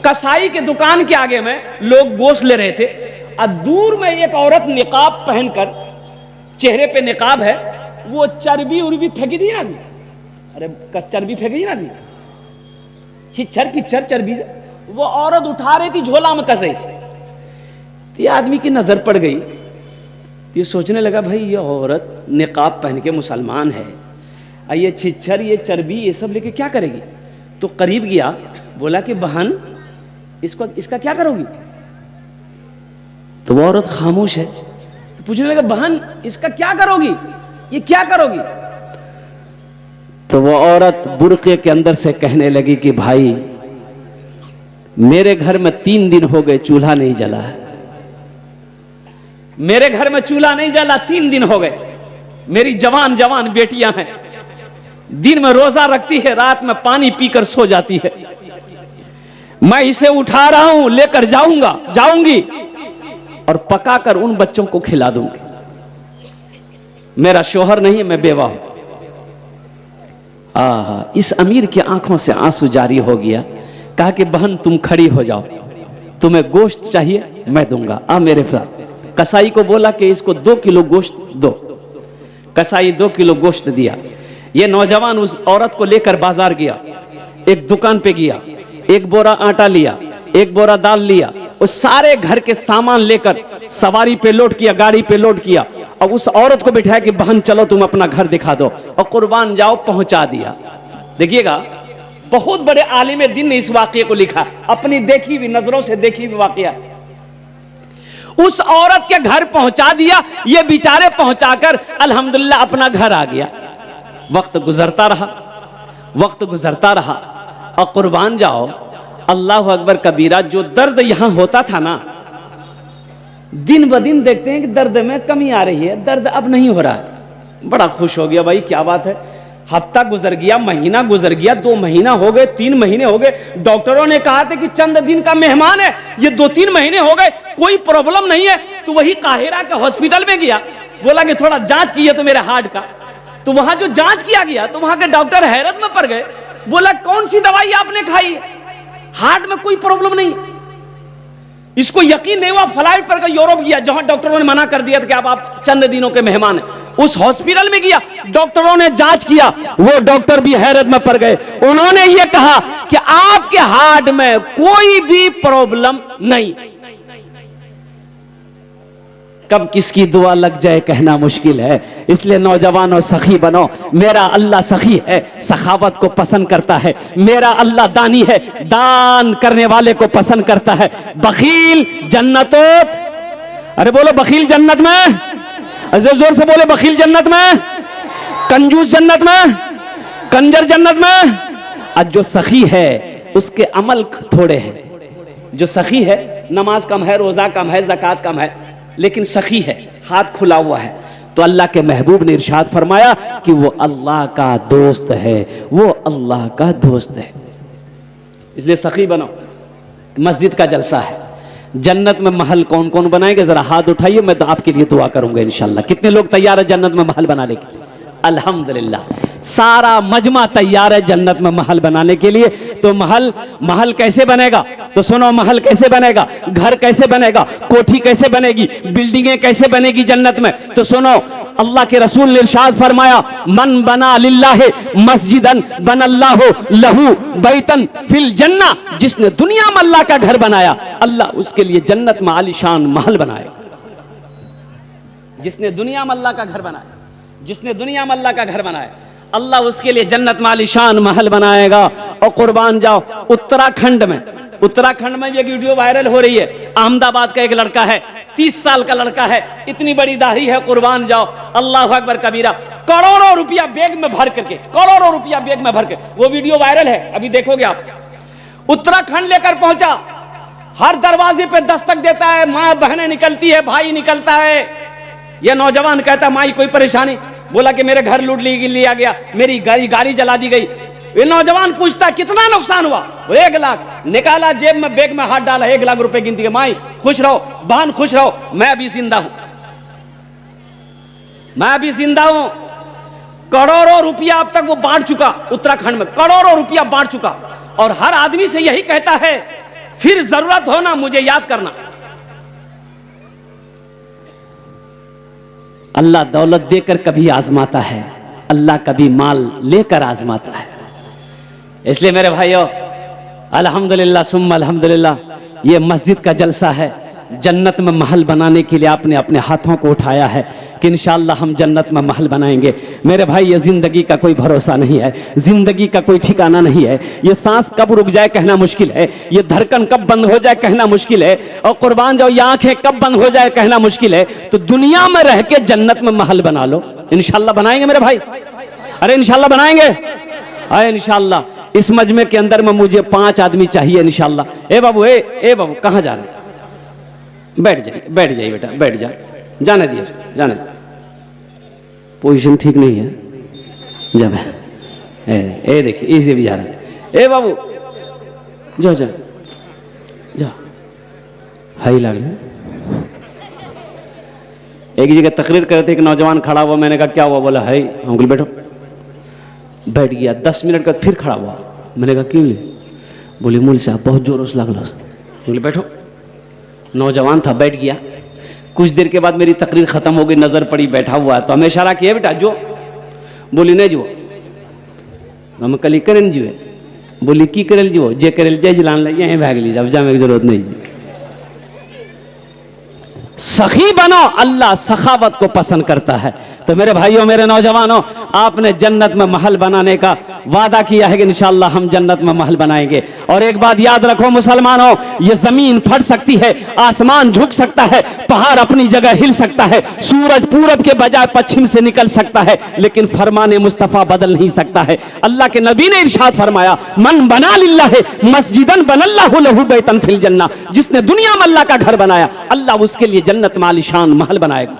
कसाई के दुकान के आगे में लोग गोश्त ले रहे थे और दूर में एक औरत निकाब पहनकर, चेहरे पे निकाब है, वो चर्बी उर्बी फेंकी दी ना, अरे चर्बी फेंकी ना, छिछर पिछर चर्बी से वो औरत उठा रही थी, झोला में कस रही थी। तो ये आदमी की नजर पड़ गई, तो ये सोचने लगा भाई ये औरत निकाब पहन के मुसलमान है, ये छिछर ये चर्बी ये सब लेके क्या करेगी। तो करीब गया, बोला कि बहन इसका क्या करोगी। तो वो औरत खामोश है, तो पूछने लगा बहन इसका क्या करोगी, ये क्या करोगी। तो वो औरत बुर्के के अंदर से कहने लगी कि भाई मेरे घर में 3 दिन हो गए चूल्हा नहीं जला है, मेरे घर में चूल्हा नहीं जला 3 दिन हो गए। मेरी जवान जवान बेटियां हैं, दिन में रोजा रखती है, रात में पानी पीकर सो जाती है। मैं इसे उठा रहा हूं, लेकर जाऊंगी और पकाकर उन बच्चों को खिला दूंगी। मेरा शोहर नहीं है, मैं बेवा हूं। इस अमीर की आंखों से आंसू जारी हो गया। कहा कि बहन तुम खड़ी हो जाओ, तुम्हें गोश्त चाहिए मैं दूंगा, आ मेरे साथ। कसाई को बोला कि इसको 2 किलो गोश्त दो। कसाई 2 किलो गोश्त दिया। ये नौजवान उस औरत को लेकर बाजार गया, एक दुकान पे गया, 1 बोरा आटा लिया, 1 बोरा दाल लिया, उस सारे घर के सामान लेकर सवारी पे लोड किया, गाड़ी पे लोड किया, और उस औरत को बिठाया कि बहन चलो तुम अपना घर दिखा दो और कुर्बान जाओ, पहुंचा दिया। देखिएगा बहुत बड़े आलिम दीन ने इस वाकये को लिखा, अपनी देखी हुई नजरों से देखी हुई वाकया। उस औरत के घर पहुंचा दिया, ये बेचारे पहुंचाकर अल्हम्दुलिल्लाह अपना घर आ गया। वक्त गुजरता रहा और कुर्बान जाओ, अल्लाह अकबर कबीरा, जो दर्द यहां होता था ना, दिन ब दिन देखते हैं कि दर्द में कमी आ रही है, दर्द अब नहीं हो रहा है। बड़ा खुश हो गया, भाई क्या बात है। हफ्ता गुजर गया, महीना गुजर गया, 2 महीना हो गए, 3 महीने हो गए। डॉक्टरों ने कहा था कि चंद दिन का मेहमान है, ये 2-3 महीने हो गए, कोई प्रॉब्लम नहीं है। तो वही काहिरा के हॉस्पिटल में गया, बोला कि थोड़ा जांच किया तो मेरे हार्ट का। तो वहां जो जांच किया गया तो वहां के डॉक्टर हैरत में पड़ गए, बोला कौन सी दवाई आपने खाई है, हार्ट में कोई प्रॉब्लम नहीं। इसको यकीन नहीं हुआ, फ्लाइट पर यूरोप गया, जहां डॉक्टरों ने मना कर दिया था कि आप चंद दिनों के मेहमान हैं। उस हॉस्पिटल में गया, डॉक्टरों ने जांच किया, वो डॉक्टर भी हैरत में पड़ गए। उन्होंने ये कहा कि आपके हार्ट में कोई भी प्रॉब्लम नहीं। कब किसकी दुआ लग जाए कहना मुश्किल है, इसलिए नौजवानों सखी बनो। मेरा अल्लाह सखी है, सखावत को पसंद करता है। मेरा अल्लाह दानी है, दान करने वाले को पसंद करता है। बखील जन्नतो, अरे बोलो बखील जन्नत में, जोर से बोले बखील जन्नत में, कंजूस जन्नत में, कंजर जन्नत में। और जो सखी है उसके अमल थोड़े हैं। जो सखी है, नमाज कम है, रोजा कम है, ज़कात कम है, लेकिन सखी है, हाथ खुला हुआ है। तो अल्लाह के महबूब ने इरशाद फरमाया कि वो अल्लाह का दोस्त है, वो अल्लाह का दोस्त है। इसलिए सखी बनो। मस्जिद का जलसा है, जन्नत में महल कौन कौन बनाएंगे, जरा हाथ उठाइए, मैं तो आपके लिए दुआ करूंगा इंशाल्लाह। कितने लोग तैयार है जन्नत में महल बनाने के लिए? अल्हम्दुलिल्लाह, सारा मजमा तैयार है जन्नत में महल बनाने के लिए। तो महल कैसे बनेगा? तो सुनो, महल कैसे बनेगा, घर कैसे बनेगा, कोठी कैसे बनेगी, बिल्डिंगें कैसे बनेगी जन्नत में? तो सुनो, अल्लाह के रसूल ने इरशाद फरमाया, मन बना लिल्लाहि मस्जिदन बनल्लाहु लहू बैतन फिल जन्ना। जिसने दुनिया में अल्लाह का घर बनाया, अल्लाह उसके लिए जन्नत में आलीशान महल बनाएगा। जिसने दुनिया में अल्लाह का घर बनाया, जिसने दुनिया में अल्लाह का घर बनाया, अल्लाह उसके लिए जन्नत में आलीशान महल बनाएगा। और कुर्बान जाओ, उत्तराखंड में एक वीडियो वायरल हो रही है। अहमदाबाद का एक लड़का है, 30 साल का लड़का है, इतनी बड़ी दाढ़ी है, कुर्बान जाओ, अल्लाह अकबर कबीरा, करोड़ों रुपया बैग में भर करके, करोड़ों रुपया बैग में भर के, वो वीडियो वायरल है, अभी देखोगे आप। उत्तराखंड लेकर पहुंचा, हर दरवाजे पे दस्तक देता है, माँ बहनें निकलती है, भाई निकलता है। यह नौजवान कहता है माई कोई परेशानी? बोला कि मेरे घर लूट लिया गया, मेरी गाड़ी जला दी गई। ये नौजवान पूछता कितना नुकसान हुआ? 1 लाख। निकाला, जेब में बैग में हाथ डाला, 1 लाख रुपए गिनती है। माई खुश रहो, बहन खुश रहो, मैं अभी जिंदा हूं, मैं अभी जिंदा हूं। करोड़ों रुपया अब तक वो बांट चुका, उत्तराखंड में करोड़ों रुपया बांट चुका। और हर आदमी से यही कहता है, फिर जरूरत हो ना मुझे याद करना। अल्लाह दौलत देकर कभी आजमाता है, अल्लाह कभी माल लेकर आजमाता है। इसलिए मेरे भाइयों, अल्हम्दुलिल्लाह सुम्मा अल्हम्दुलिल्लाह, ये मस्जिद का जलसा है। जन्नत में महल बनाने के लिए आपने अपने हाथों को उठाया है कि इंशाअल्लाह हम जन्नत में महल बनाएंगे। मेरे भाई, ये जिंदगी का कोई भरोसा नहीं है, जिंदगी का कोई ठिकाना नहीं है। ये सांस कब रुक जाए कहना मुश्किल है, ये धड़कन कब बंद हो जाए कहना मुश्किल है, और कुर्बान जाओ ये आंखें कब बंद हो जाए कहना मुश्किल है। तो दुनिया में रह के जन्नत में महल बना लो। इंशाअल्लाह बनाएंगे मेरे भाई, अरे इंशाअल्लाह बनाएंगे, अरे इंशाअल्लाह। इस मजमे के अंदर में मुझे 5 आदमी चाहिए इंशाअल्लाह। ए बाबू, ए बाबू, कहाँ जा रहे हैं? बैठ जाइए बेटा, बैठ जा, जाने दिए, जाने। पोजीशन ठीक नहीं है, जब ए देखिए इसे भी जा रहा है। ए बाबू जाओ जाओ जाओ, हाई लग रहा। एक जगह तकरीर कर रहे थे, एक नौजवान खड़ा हुआ, मैंने कहा क्या हुआ? बोला हाई। अंकल बैठो। बैठ गया। 10 मिनट का फिर खड़ा हुआ, मैंने कहा क्यों? बोले मूल साहब बहुत जोरों से लगला। बोले बैठो। नौजवान था, बैठ गया। कुछ देर के बाद मेरी तकरीर खत्म हो गई, नजर पड़ी बैठा हुआ है, तो हमें इशारा किया बेटा जो। बोली नहीं जो, हम कल करें जुए। बोली की करेल जो, जे करेल जय जलान लगे यहीं भाग लीजिए, अब जाने की जरूरत नहीं जी। सखी बनो, अल्लाह सखावत को पसंद करता है। तो मेरे भाइयों, मेरे नौजवानों, आपने जन्नत में महल बनाने का वादा किया है कि इंशाअल्लाह हम जन्नत में महल बनाएंगे। और एक बात याद रखो मुसलमानों, ये जमीन फट सकती है, आसमान झुक सकता है, पहाड़ अपनी जगह हिल सकता है, सूरज पूरब के बजाय पश्चिम से निकल सकता है, लेकिन फरमाने मुस्तफा बदल नहीं सकता है। अल्लाह के नबी ने इरशाद फरमाया, मन बना लिल्लाह मस्जिदन बनल्लाहु लहु बैतन फिल जन्नह। जिसने दुनिया में अल्लाह का घर बनाया, अल्लाह उसके लिए जन्नत में आलीशान महल बनाएगा।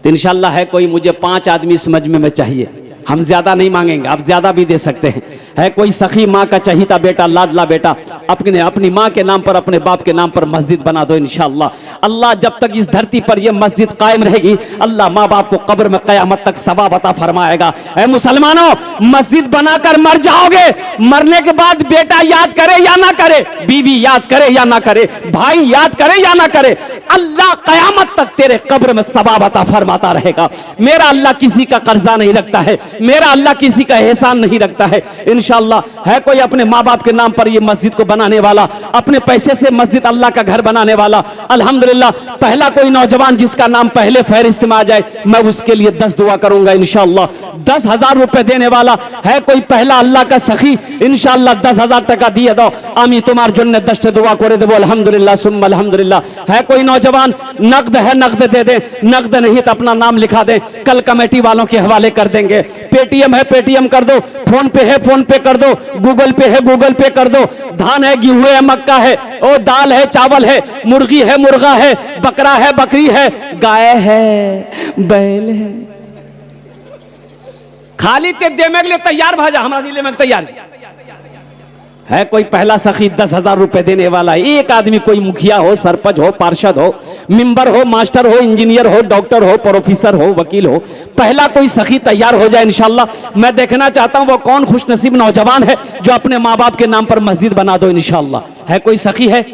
तो इंशाअल्लाह है कोई, मुझे 5 आदमी इस मजमे में चाहिए। हम ज्यादा नहीं मांगेंगे, आप ज्यादा भी दे सकते हैं। है कोई सखी माँ का चहीता बेटा, लाडला बेटा, अपनी माँ के नाम पर, अपने बाप के नाम पर मस्जिद बना दो इंशाअल्लाह। अल्लाह जब तक इस धरती पर यह मस्जिद कायम रहेगी, अल्लाह माँ बाप को कब्र में कयामत तक सवाब अता फरमाएगा। ऐ मुसलमानों, मस्जिद बनाकर मर जाओगे, मरने के बाद बेटा याद करे या ना करे, बीवी याद करे या ना करे, भाई याद करे या ना करे, अल्लाह कयामत तक तेरे कब्र में सवाब अता फरमाता रहेगा। मेरा अल्लाह किसी का कर्जा नहीं रखता है, मेरा अल्लाह किसी का एहसान नहीं रखता है। इंशाअल्लाह है कोई अपने माँ बाप के नाम पर ये मस्जिद को बनाने वाला, अपने पैसे से मस्जिद अल्लाह का घर बनाने वाला? अल्हम्दुलिल्लाह, पहला कोई नौजवान जिसका नाम पहले फहरिस्त में आ जाए, मैं उसके लिए 10 दुआ करूंगा इंशाअल्लाह। 10,000 रुपए देने वाला है कोई पहला अल्लाह का सखी? इंशाअल्लाह 10,000 टका दिए दो, आमी तुम्हार जन्ने 10 दुआ करे देवो अल्हम्दुलिल्लाह सुम्मा अल्हम्दुलिल्लाह। है कोई नौजवान नकद है, नकद दे दे, नकद नहीं तो अपना नाम लिखा दे, कल कमेटी वालों के हवाले कर देंगे। पेटीएम है, पेटीएम कर दो, फोन पे है, फोन पे कर दो, गूगल पे है, गूगल पे कर दो। धान है, गेहूं है, मक्का है, और दाल है, चावल है, मुर्गी है, मुर्गा है, बकरा है, बकरी है, गाय है, बैल है। खाली ते देने के लिए तैयार भाजा, हमारा जिले में तैयार है कोई पहला सखी 10,000 रुपए देने वाला? एक आदमी, कोई मुखिया हो, सरपंच हो, पार्षद हो, मिंबर हो, मास्टर हो, इंजीनियर हो, डॉक्टर हो, प्रोफेसर हो, वकील हो, पहला कोई सखी तैयार हो जाए इंशाअल्लाह। मैं देखना चाहता हूं वो कौन खुशनसीब नौजवान है जो अपने माँ बाप के नाम पर मस्जिद बना दो इंशाअल्लाह। है कोई सखी है?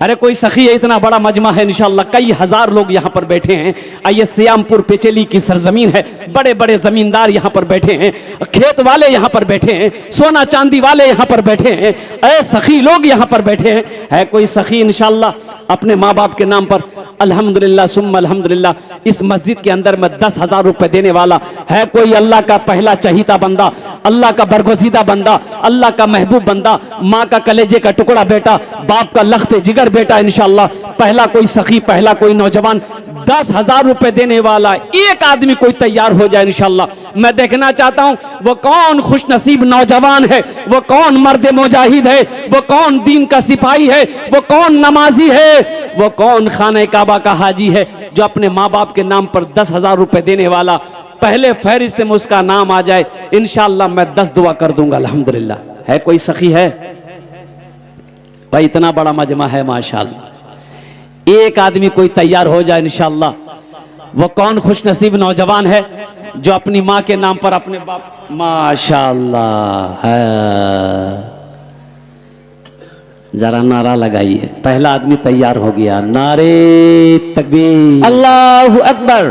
अरे कोई सखी है? इतना बड़ा मजमा है इंशाअल्लाह, कई हजार लोग यहाँ पर बैठे हैं। आइए, सियामपुर पेचेली की सरजमीन है, बड़े बड़े जमींदार यहाँ पर बैठे हैं, खेत वाले यहाँ पर बैठे हैं, सोना चांदी वाले यहाँ पर बैठे हैं, ऐ सखी लोग यहाँ पर बैठे हैं। है कोई सखी इंशाअल्लाह अपने माँ बाप के नाम पर? अल्हम्दुलिल्लाह सुम्मा अल्हम्दुलिल्लाह, इस मस्जिद के अंदर में 10,000 रुपए देने वाला है कोई अल्लाह का पहला चहीता बंदा, अल्लाह का बरगुज़ीदा बंदा, अल्लाह का महबूब बंदा, माँ का कलेजे का टुकड़ा बेटा, बाप का लख्त जिगर बेटा इंशाअल्लाह। पहला कोई सखी, पहला कोई नौजवान 10,000 रुपए देने वाला एक आदमी कोई तैयार हो जाए इंशाअल्लाह। मैं देखना चाहता हूं वो कौन खुशनसीब नौजवान है, वो कौन मर्द मुजाहिद है, वो कौन दीन का सिपाही है, वो कौन नमाजी है, वो कौन खाने काबा का हाजी है जो अपने माँ बाप के नाम पर 10,000 रुपए देने वाला पहले फहरिस्त में उसका नाम आ जाए इंशाअल्लाह। मैं 10 दुआ कर दूंगा अल्हम्दुलिल्लाह। है कोई सखी है भाई? इतना बड़ा मजमा है माशाअल्लाह, एक आदमी कोई तैयार हो जाए इंशाअल्लाह। वो कौन खुशनसीब नौजवान है जो अपनी माँ के नाम पर अपने बाप, माशाअल्लाह है। जरा नारा लगाइए। पहला आदमी तैयार हो गया, नारे तकबीर, अल्लाहु अकबर।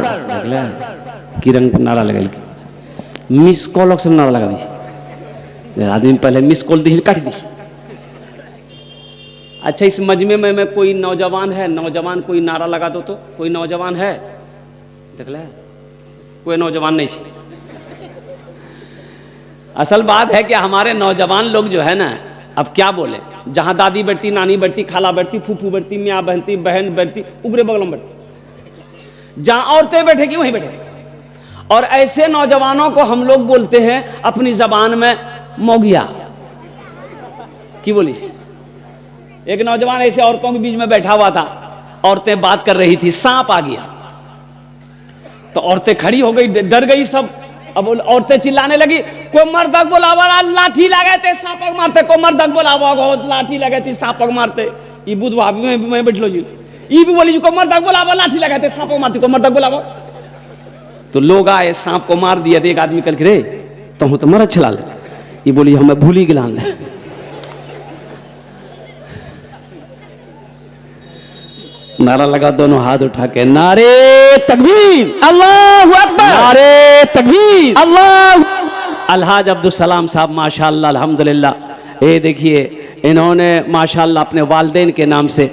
की रंग नारा लगा, मिस कॉल से नारा लगा। आदमी पहले मिस कॉल दी, काट दी। अच्छा, इस मजमे में कोई नौजवान है? नौजवान कोई नारा लगा दो तो। कोई नौजवान है? देख ले, कोई नौजवान नहीं। असल बात है कि हमारे नौजवान लोग जो है ना, अब क्या बोले, जहां दादी बैठती, नानी बैठती, खाला बैठती, फूफू बैठती, मियाँ बैठती, बहन बैठती, ऊपरे बगल में बैठती, जहां औरतें बैठेगी वहीं बैठे। और ऐसे नौजवानों को हम लोग बोलते हैं अपनी जबान में मोगिया। की बोली? एक नौजवान ऐसे औरतों के बीच में बैठा हुआ था, औरतें बात कर रही थी, सांप आ गया तो औरतें खड़ी हो गई, डर गई सब। अब औरतें चिल्लाने लगी, को मर्दक बोलावा, लाठी लगे थे सांपक मारते, को मर्दक बोलावा, लाठी लगे थी सांपक मारते। ई बुधवा में बैठ लो जी, ई भी बोली को मर्दक बोलावा, लाठी लगे थे सांपक मारते, को मर्दक बोलावा। तो लोग आए, सांप को मार दिया। एक आदमी कल के रे तो मर अच्छा लाल, ये बोली हमें भूली गिलान। नारा लगा, दोनों हाथ उठा के, नारे तकबीर, अल्लाहु अकबर, नारे तकबीर, अल्लाह। अलहाज अब्दुल सलाम साहब माशाअल्लाह अल्हम्दुलिल्लाह, ये देखिए इन्होंने माशाअल्लाह अपने वालिदैन के नाम से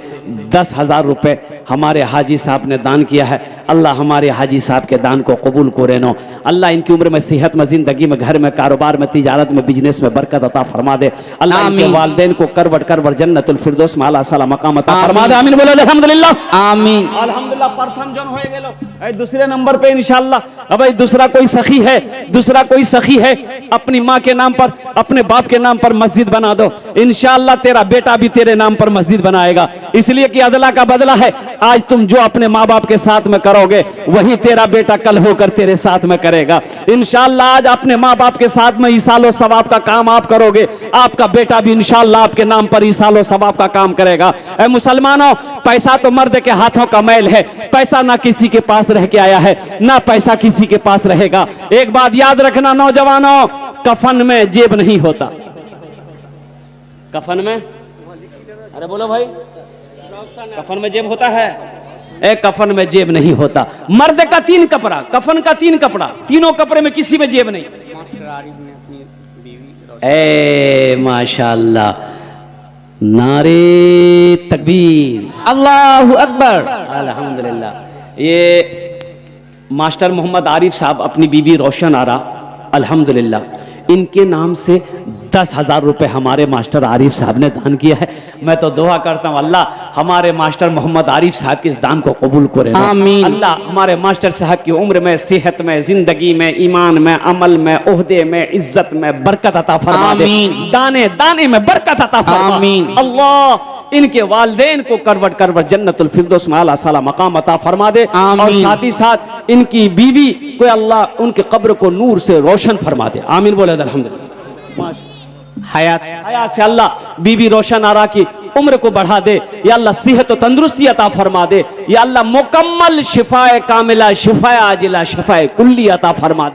10,000 रुपए हमारे हाजी साहब ने दान किया है। अल्लाह हमारे हाजी साहब के दान को कबूल करे नो। अल्लाह इनकी उम्र में, सेहत में, जिंदगी में, घर में, कारोबार में, तिजारत में, बिजनेस में बरकत अता फरमा दे। अल्लाह इनके वालिदैन को करवट करवट जन्नतुल फिरदौस में आला साला मकाम अता फरमा दे। आमीन बोलो अल्हम्दुलिल्लाह, आमीन। अल्हम्दुलिल्लाह। प्रथम जन होए गेलो, दूसरे नंबर पे इंशाअल्लाह। अब दूसरा कोई सखी है, दूसरा कोई सखी है, अपनी माँ के नाम पर, अपने बाप के नाम पर मस्जिद बना दो। इंशाअल्लाह तेरा बेटा भी तेरे नाम पर मस्जिद बनाएगा, इसलिए कि अदला का बदला है। आज तुम जो अपने माँ बाप के साथ में करोगे, वही तेरा बेटा कल होकर तेरे साथ में करेगा। इंशाअल्लाह आज अपने माँ बाप के साथ में ईसालो सवाब का काम आप करोगे, आपका बेटा भी इंशाअल्लाह आपके नाम पर ईसालो सवाब का काम करेगा। ऐ मुसलमानों, पैसा तो मर्द के हाथों का मैल है। पैसा ना किसी के पास रह के आया है, ना पैसा किसी के पास रहेगा। एक बात याद रखना नौजवानों, कफन में जेब नहीं होता। कफन में, अरे बोलो भाई, कफन में जेब होता है? ए, कफन में जेब नहीं होता। मर्द का 3 कपड़ा, कफन का 3 कपड़ा, तीनों कपड़े में किसी में जेब नहीं। ए माशाअल्लाह, नारे तकबीर, अल्लाहु अकबर, अल्हम्दुलिल्लाह। ये मास्टर मोहम्मद आरिफ साहब अपनी बीबी रोशन आरा, अल्हम्दुलिल्लाह, इनके नाम से 10,000 रुपए हमारे मास्टर आरिफ साहब ने दान किया है। मैं तो दुआ करता हूँ अल्लाह हमारे मास्टर मोहम्मद आरिफ साहब के इस दान को कबूल करे, आमीन। अल्लाह हमारे मास्टर साहब की उम्र में, सेहत में, जिंदगी में, ईमान में, अमल में, ओहदे में, इज्जत में बरकत अता फरमा दे। दाने दाने में बरकत अता फरमा। अल्लाह इनके वालिदैन को करवट करवट जन्नतुल फिरदौस में आला साला मकाम अता फरमा दे। और साथ ही साथ इनकी बीवी को अल्लाह उनके कब्र को नूर से रोशन फरमा दे। आमीन बोले अल्हम्दुलिल्लाह। हयात से अल्लाह बीबी रोशन आरा की उम्र को बढ़ा दे। या अल्लाह सेहत और तंदुरुस्ती अता फरमा दे। या अल्लाह मुकम्मल शिफाए कामिला, शिफाए आजिला, शिफाए कुल्ली अता फरमा दे।